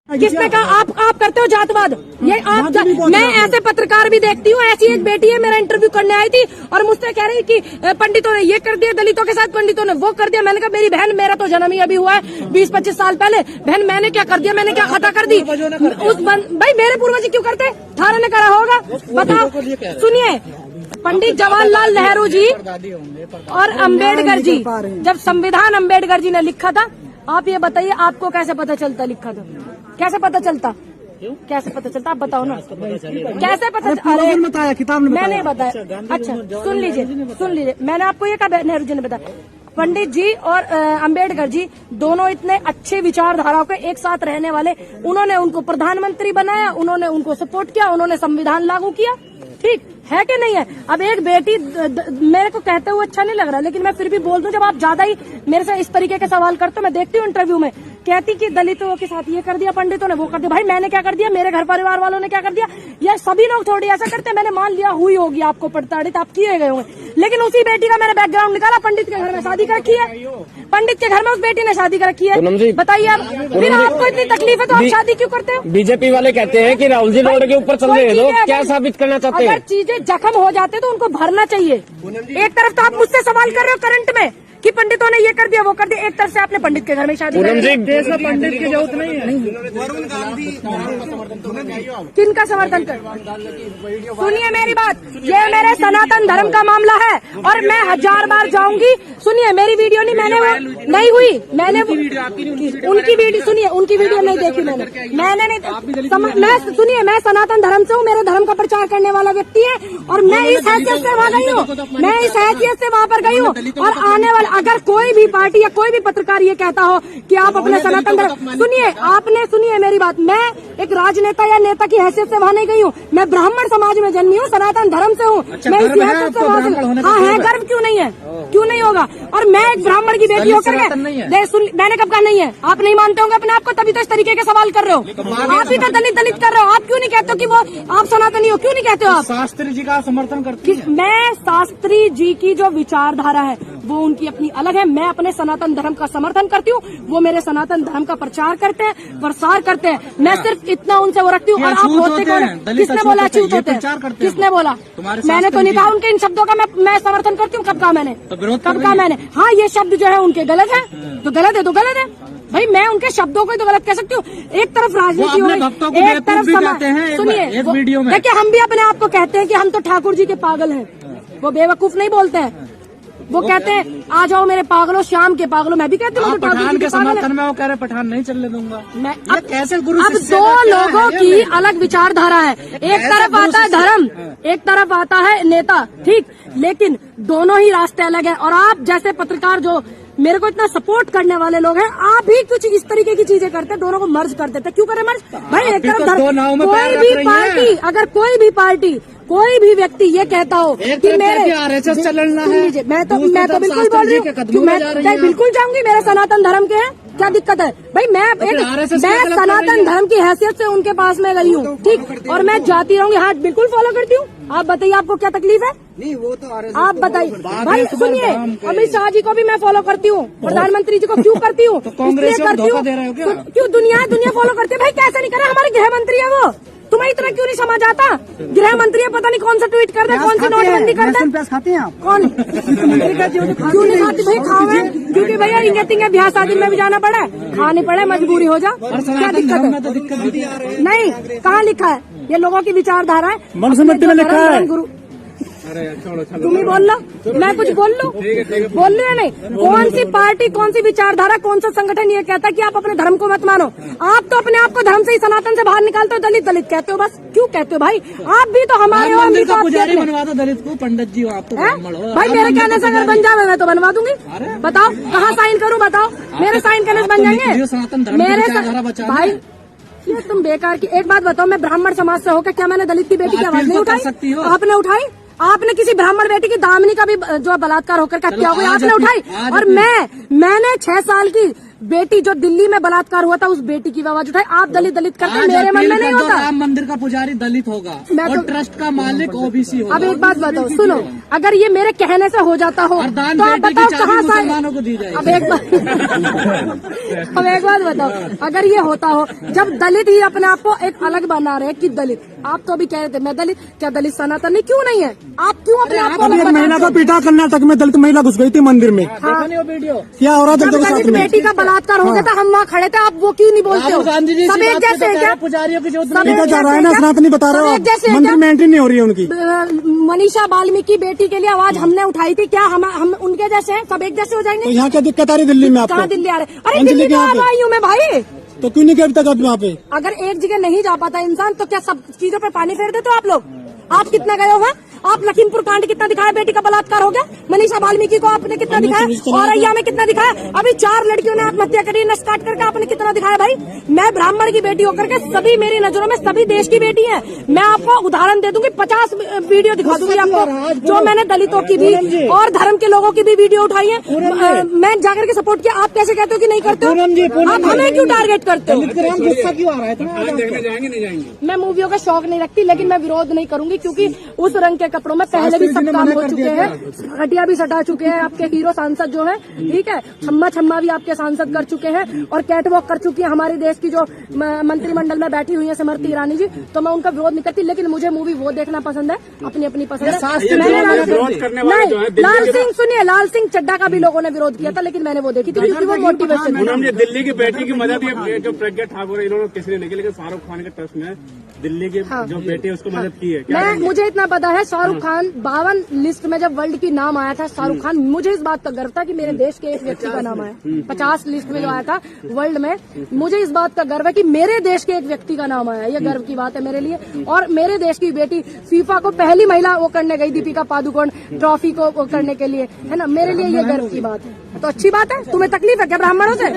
किसने कहा आप करते हो जातवाद? ये आप मैं ऐसे पत्रकार भी देखती हूँ। ऐसी एक बेटी है, मेरा इंटरव्यू करने आई थी और मुझसे कह रही कि पंडितों ने ये कर दिया, दलितों के साथ पंडितों ने वो कर दिया। मैंने कहा मेरी बहन, मेरा तो जन्म ही अभी हुआ है 20-25 साल पहले। बहन मैंने क्या कर दिया? मैंने क्या खता कर दी? भाई मेरे पूर्वज क्यों करते? थारा ने करा होगा, बताओ। सुनिए, पंडित जवाहरलाल नेहरू जी और अम्बेडकर जी, जब संविधान अम्बेडकर जी ने लिखा था, आप ये बताइए आपको कैसे पता चलता लिखा था? कैसे पता चलता? कैसे पता चलता? आप बताओ ना, कैसे पता? अरे बताया, किताब में मैंने बताया। अच्छा सुन लीजिए, मैंने आपको ये कहा नेहरू जी ने बताया। पंडित जी और अंबेडकर जी दोनों इतने अच्छे विचारधाराओं के एक साथ रहने वाले, उन्होंने उनको प्रधानमंत्री बनाया, उन्होंने उनको सपोर्ट किया, उन्होंने संविधान लागू किया। ठीक है कि नहीं है? अब एक बेटी मेरे को कहते हुए अच्छा नहीं लग रहा, लेकिन मैं फिर भी बोल दूं, जब आप ज्यादा ही मेरे से इस तरीके के सवाल करते हो, मैं देखती हूँ इंटरव्यू में, कहती कि दलितों के साथ ये कर दिया, पंडितों ने वो कर दिया। भाई मैंने क्या कर दिया? मेरे घर परिवार वालों ने क्या कर दिया? ये सभी लोग थोड़ी ऐसा करते हैं। मैंने मान लिया हुई होगी आपको प्रताड़ित, आप किए गए होंगे, लेकिन उसी बेटी का मैंने बैकग्राउंड निकाला, पंडित के घर में शादी कर रखी है, पंडित के घर में उस बेटी ने शादी कर रखी है। बताइए आप, फिर आपको इतनी तकलीफ है तो आप शादी क्यों करते हो? बीजेपी वाले कहते हैं कि राहुल जी रोड के ऊपर चल रहे हैं, लोग क्या साबित करना चाहते हैं? अगर चीजें जख्म हो जाते तो उनको भरना चाहिए। एक तरफ तो आप मुझसे सवाल कर रहे हो करंट में कि पंडितों ने ये कर दिया वो कर दिया, एक तरफ से आपने पंडित के घर में शादी कर दी। देश में पंडित की जरूरत नहीं है। किनका समर्थन कर? सुनिए मेरी बात, ये मेरे सनातन धर्म का मामला है और मैं 1000 बार जाऊंगी। सुनिए मेरी वीडियो नहीं हुई, मैंने उनकी वीडियो सुनिए, उनकी वीडियो नहीं देखी मैंने नहीं। सुनिए, मैं सनातन धर्म से हूँ, मेरे धर्म का प्रचार करने वाला व्यक्ति है और मैं इस हैसियत से वहाँ गई हूँ, मैं इस हैसियत से वहाँ पर गई हूँ। और आने वाला अगर कोई भी पार्टी या कोई भी पत्रकार ये कहता हो कि आप अपने सनातन धर्म, सुनिए मेरी बात, मैं एक राजनेता या नेता की हैसियत से वहाँ नहीं गई हूँ, मैं ब्राह्मण समाज में जन्मी हूँ, सनातन धर्म से हूँ। मैं इस हैसियत से वहाँ से, हाँ है, गर्व क्यों नहीं है? क्यों नहीं होगा? और मैं एक ब्राह्मण की बेटी होकर के, मैंने कब कहा नहीं है? आप नहीं मानते होंगे अपने आप को, तभी तो इस तरीके के सवाल कर रहे हो। आप ही तो दलित कर रहे हो। आप क्यों नहीं कहते हो कि वो आप सनातनी हो? क्यों नहीं कहते हो आप? शास्त्री जी का समर्थन करती है। मैं शास्त्री जी की जो विचारधारा है वो उनकी अपनी अलग है, मैं अपने सनातन धर्म का समर्थन करती हूँ, वो मेरे सनातन धर्म का प्रचार करते हैं, प्रसार करते हैं। मैं सिर्फ इतना उनसे वो रखती हूँ। और आप होते कौन? किसने बोला अछूत होते हैं? किसने बोला? मैंने तो नहीं कहा उनके इन शब्दों का मैं समर्थन करती हूँ। कब कहा मैंने? कब कहा मैंने? हाँ, ये शब्द जो है उनके गलत है तो गलत है तो गलत है। भाई मैं उनके शब्दों को तो गलत कह सकती हूँ। एक तरफ राजनीति हो, एक तरफ सुनिए, देखिए हम भी अपने आप को कहते हैं कि हम तो ठाकुर जी के पागल हैं, वो बेवकूफ नहीं बोलते हैं। वो कहते हैं आ जाओ मेरे पागलों, शाम के पागलों। मैं भी कहती हूँ पठान के समर्थन में, वो कह रहे पठान नहीं चलने दूंगा मैं। अब कैसे गुरु? अब दो लोगों की अलग विचारधारा है, एक तरफ आता है धर्म, एक तरफ आता है नेता, ठीक, लेकिन दोनों ही रास्ते अलग हैं। और आप जैसे पत्रकार जो मेरे को इतना सपोर्ट करने वाले लोग हैं, आप भी कुछ इस तरीके की चीजें करते हैं, दोनों को मर्ज कर देते हैं। क्यों करें मर्ज? भाई एक तरफ कोई भी पार्टी, अगर कोई भी पार्टी, कोई भी व्यक्ति ये कहता हो कि मेरे आरएसएस चलना है, मैं तो बिल्कुल बोल रही हूँ, मैं बिल्कुल जाऊंगी, मेरे सनातन धर्म के हैं, क्या दिक्कत है? भाई मैं सनातन धर्म की हैसियत से उनके पास में गई हूँ, ठीक, और मैं जाती रहूंगी। हाँ बिल्कुल फॉलो करती हूँ। आप बताइए आपको क्या तकलीफ है? नहीं वो तो आप बताइए। भाई सुनिए, अमित शाह जी को भी मैं फॉलो करती हूँ, प्रधानमंत्री जी को क्यों करती हूँ? इसलिए करती हूँ क्यों दुनिया फॉलो करती है। भाई कैसे नहीं करे? हमारे गृह मंत्री है वो, तुम्हें इतना क्यों नहीं समझ आता? गृह मंत्री है, पता नहीं कौन सा ट्वीट कर दे, कौन सी नोटबंदी कर दे। खाते हैं आप? कौन क्यों नहीं खाती? भाई खाओ, क्योंकि भैया इंगे ब्याह शादी में भी जाना पड़ा, खानी पड़े, मजबूरी हो जा, क्या दिक्कत है? नहीं, कहाँ लिखा है? ये लोगों की विचारधारा है, मनुस्मृति में लिखा है। गुरु तुम ही बोल लो, मैं कुछ बोल लूं? बोल लो या नहीं? कौन सी पार्टी, कौन सी विचारधारा, कौन सा संगठन ये कहता है कि आप अपने धर्म को मत मानो? आप तो अपने आप को धर्म से ही, सनातन से बाहर निकालते हो, दलित कहते हो। बस क्यों कहते हो भाई? आप भी तो हमारे हो, हम भी तो पुजारी बनवा दो दलित को, पंडित जी आप तो भाई मेरे कहने से अगर बन जावे मैं तो बनवा दूंगी। बताओ कहाँ साइन करूँ? बताओ मेरे साइन करने से बन जाएंगे मेरे भाई? ये तुम बेकार की। एक बात बताओ, मैं ब्राह्मण समाज से होकर क्या मैंने दलित की बेटी की आवाज नहीं उठाई? आपने उठाई? आपने किसी ब्राह्मण बेटी की दामिनी का भी जो बलात्कार होकर हत्या हुई आपने उठाई? और मैंने 6 साल की बेटी जो दिल्ली में बलात्कार हुआ था उस बेटी की भी आवाज उठाई। आप दलित दलित करते, आज मेरे मन अपील में कर नहीं दो, होता। राम मंदिर का पुजारी दलित होगा मैं और तो- ट्रस्ट का मालिक ओबीसी होगा। अब एक बात बताओ, सुनो, अगर ये मेरे कहने से हो जाता हो और दान तो आप बेटी की बताओ चाबी कहाँ से। मुसलमानों को दी जाएगी। अब एक बात अब एक बात बताओ, अगर ये होता हो, जब दलित ही अपने आप को एक अलग बना रहे कि दलित, आप तो अभी कह रहे थे मैं दलित, क्या दलित सनातन नहीं, क्यों नहीं है? आप क्यों अपने आप को अभी अलग एक बना महिला रहे हो? को पीटा कर्नाटक में, दलित महिला घुस गई थी मंदिर में। हाँ। वीडियो क्या हो रहा था जब दलित दलित बेटी का बलात्कार हो गया था, हम वहाँ खड़े थे, आप वो क्यों नहीं बोलते हो? राहुल गांधी जी सब एक जैसे हैं क्या? पुजारियों की जो सब एक जा रहा है जैसे ना, हैं क्या? सनातनी बता रहे सब हो एक जैसे हैं मंदिर क्या? में एंट्री नहीं हो रही है उनकी। मनीषा बाल्मीकि बेटी के लिए आवाज हमने उठाई थी, क्या हम उनके जैसे हैं? सब एक जैसे हो तो जाएंगे? यहाँ क्या दिक्कत आ रही है दिल्ली में आपको? कहाँ दिल्ली आ रहे? अरे अंजलि दिल्ली के में यहाँ आ पे? रही हूँ मैं भाई। तो क्यों नहीं गए अभी तक आप वहाँ पे? अगर एक जगह नहीं जा पाता इंसान तो क्या सब चीजों पे पानी फेर देते हो आप लोग? आप कितना गए हो वहाँ? आप लखीमपुर कांड कितना दिखाया, बेटी का बलात्कार हो गया, मनीषा बाल्मीकि को आपने कितना दिखाया, औरैया में कितना दिखाया, अभी 4 लड़कियों ने आत्महत्या करी, नस काट करके आपने कितना दिखाया भाई? मैं ब्राह्मण की बेटी होकर के सभी मेरी नजरों में सभी देश की बेटी है। मैं आपको उदाहरण दे दूंगी, 50 वीडियो दिखा दूंगी आपको, जो मैंने दलितों की भी और धर्म के लोगों की भी वीडियो उठाई है। मैं जाकर के सपोर्ट किया, आप कैसे कहते हो कि नहीं करते हो? आप हमें क्यों टारगेट करते हो? गुस्सा क्यों आ रहा है इतना? मैं मूवियों का शौक नहीं रखती, लेकिन मैं विरोध नहीं करूंगी, क्योंकि उस रंग के कपड़ों में पहले भी सब काम हो चुके हैं, हटिया भी सटा चुके हैं आपके हीरो सांसद जो हैं, ठीक है, छम्मा भी आपके सांसद कर चुके हैं, और कैटवॉक कर चुकी है हमारे देश की जो मंत्रिमंडल में बैठी हुई है स्मृति ईरानी जी। तो मैं उनका विरोध नहीं करती, लेकिन मुझे मूवी वो देखना पसंद है, अपनी अपनी पसंद है। मैंने लाल सिंह सुनिए, लाल सिंह चड्ढा का भी लोगों ने विरोध किया था, लेकिन मैंने वो देखी थी क्योंकि वो मोटिवेशन था। पूनम जी, दिल्ली की बेटी की मदद ये जो प्रज्ञा ठाकुर है, इन्होंने किसी ने नहीं की, लेकिन शाहरुख खान के ट्रस्ट में दिल्ली की जो बेटी है उसको मदद की है। क्या मुझे इतना पता है, शाहरुख खान 52 लिस्ट में जब वर्ल्ड की नाम आया था, शाहरुख खान, मुझे इस बात का गर्व था कि मेरे देश के एक व्यक्ति का नाम आया। 50 लिस्ट में जो आया था वर्ल्ड में, मुझे इस बात का गर्व है कि मेरे देश के एक व्यक्ति का नाम आया। ये गर्व की बात है मेरे लिए। और मेरे देश की बेटी फीफा को पहली महिला वो करने गई, दीपिका पादुकोण ट्रॉफी को वो करने के लिए, है ना, मेरे लिए ये गर्व की बात है। तो अच्छी बात है। तुम्हें तकलीफ है क्या ब्राह्मणों से?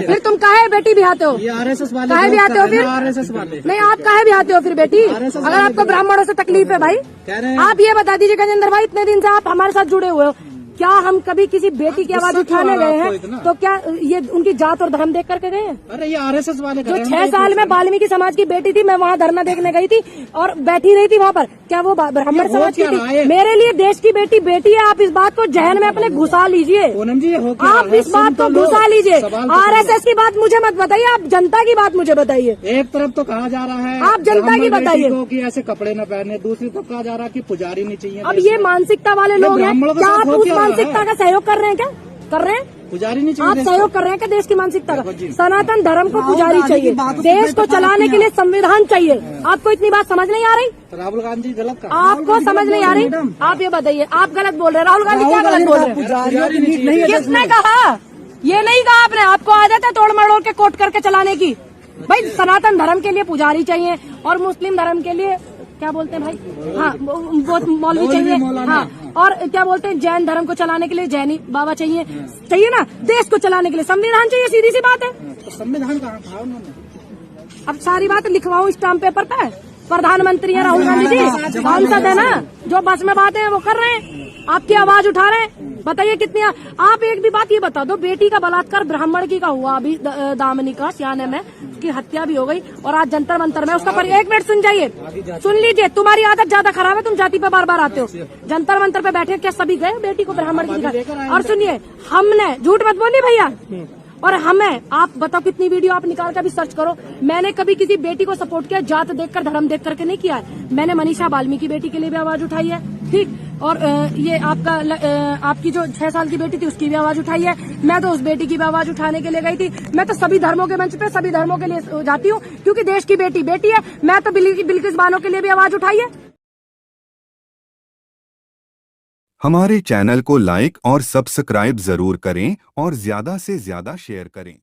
फिर तुम काहे बेटी भी आते हो? RSS वाले काहे भी आते हो फिर? RSS वाले नहीं, आप काहे भी आते हो फिर बेटी? अगर आपको ब्राह्मणों से तकलीफ है भाई, कह रहे हैं। आप ये बता दीजिए गजेंद्र भाई, इतने दिन से आप हमारे साथ जुड़े हुए हो, क्या हम कभी किसी बेटी की आवाज उठाने गए हैं तो क्या ये उनकी जात और धर्म देख करके गए हैं? अरे ये RSS वाले जो 6 साल में वाल्मीकि समाज की बेटी थी, मैं वहाँ धरना देखने गई थी और बैठी रही थी वहाँ पर, क्या वो ब्राह्मण समाज की थी? मेरे लिए देश की बेटी बेटी है। आप इस बात को जहन में अपने घुसा लीजिए, पूनम जी, ये हो क्या आप इस बात को घुसा लीजिए। RSS की बात मुझे मत बताइए, आप जनता की बात मुझे बताइए। एक तरफ तो कहा जा रहा है आप जनता की बताइए कि ऐसे कपड़े न पहने, दूसरी तरफ कहा जा रहा है कि पुजारी नहीं चाहिए। अब ये मानसिकता वाले लोग हैं, ब्राह्मणों के क्या साथ आप हो उस क्या रहा मानसिकता है? का सहयोग कर रहे हैं? क्या कर रहे हैं? पुजारी नहीं आप चाहिए। सहयोग कर रहे हैं क्या देश की मानसिकता का? सनातन धर्म को पुजारी चाहिए, देश को चलाने के लिए संविधान चाहिए। आपको इतनी बात समझ नहीं आ रही? राहुल गांधी गलत कहा। आपको समझ नहीं आ रही? आप ये बताइए, आप गलत बोल रहे हैं। राहुल गांधी क्या गलत बोल रहे हैं? पुजारी नहीं है। किसने कहा? ये नहीं कहा आपने। आपको आदत है तोड़ मड़ोड़ के कोट करके चलाने की। भाई सनातन धर्म के लिए पुजारी चाहिए और मुस्लिम धर्म के लिए क्या बोलते हैं भाई, हाँ वो मौलवी चाहिए, हाँ, और क्या बोलते हैं जैन धर्म को चलाने के लिए जैनी बाबा चाहिए ना, देश को चलाने के लिए संविधान चाहिए। सीधी सी बात है। तो संविधान कहाँ था उन्होंने? अब सारी बात लिखवाऊं स्टाम्प पेपर पे? प्रधानमंत्री है राहुल गांधी जी, सांसद है ना, जो बस में बातें हैं वो कर रहे हैं, आपकी आवाज उठा रहे हैं। बताइए कितनी। आप एक भी बात ये बता दो, बेटी का बलात्कार ब्राह्मण की का हुआ अभी दामिनी का सियाने में, उसकी हत्या भी हो गई और आज जंतर मंतर में उसका पर 1 मिनट सुन जाइए, सुन लीजिए। तुम्हारी आदत ज्यादा खराब है, तुम जाति पे बार बार आते हो। जंतर मंतर पे बैठे क्या सभी गए बेटी को ब्राह्मण की दिखा? और सुनिए, हमने झूठ मत बोलिए भैया, और हमें आप बताओ कितनी वीडियो आप निकाल कर भी सर्च करो, मैंने कभी किसी बेटी को सपोर्ट किया जात देखकर धर्म देख करके नहीं किया है। मैंने मनीषा बाल्मीकि बेटी के लिए भी आवाज उठाई है, ठीक, और ये आपकी जो 6 साल की बेटी थी उसकी भी आवाज उठाई है। मैं तो उस बेटी की भी आवाज उठाने के लिए गई थी। मैं तो सभी धर्मों के मंच पे सभी धर्मों के लिए जाती हूँ, क्योंकि देश की बेटी बेटी है। मैं तो बिल्किस बानो के लिए भी आवाज उठाई है। हमारे चैनल को लाइक और सब्सक्राइब जरूर करें और ज्यादा से ज्यादा शेयर करें।